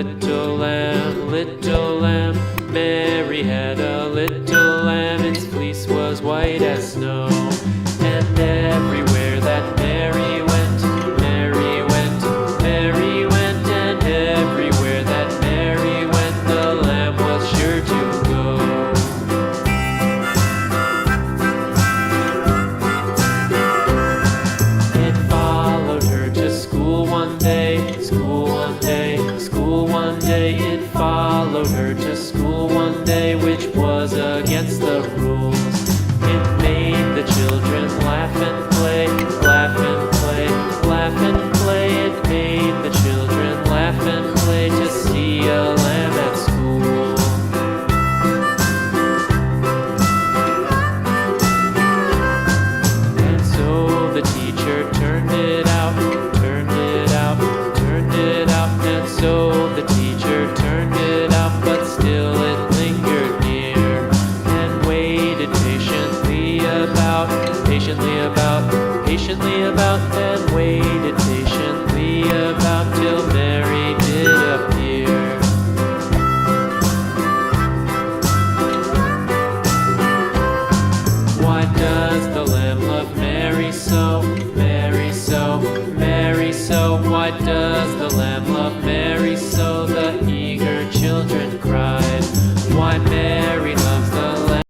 little lamb, little lamb. Mary had a little lamb, its fleece was white as snow. And everywhere that Mary went, Mary went, Mary went, and everywhere that Mary went, the lamb was sure to go. It followed her to school one day, school one day, school one day. It followed her to school one day, which was against the rules. It made the children laugh and play, laugh and play, laugh and play. It made the children laugh and play to see a lamb at school. And so the teacher turned it out, turned it out, turned it out. And so the teacher turned it out, but still it lingered near and waited patiently about, patiently about, patiently about, and waited patiently about till Mary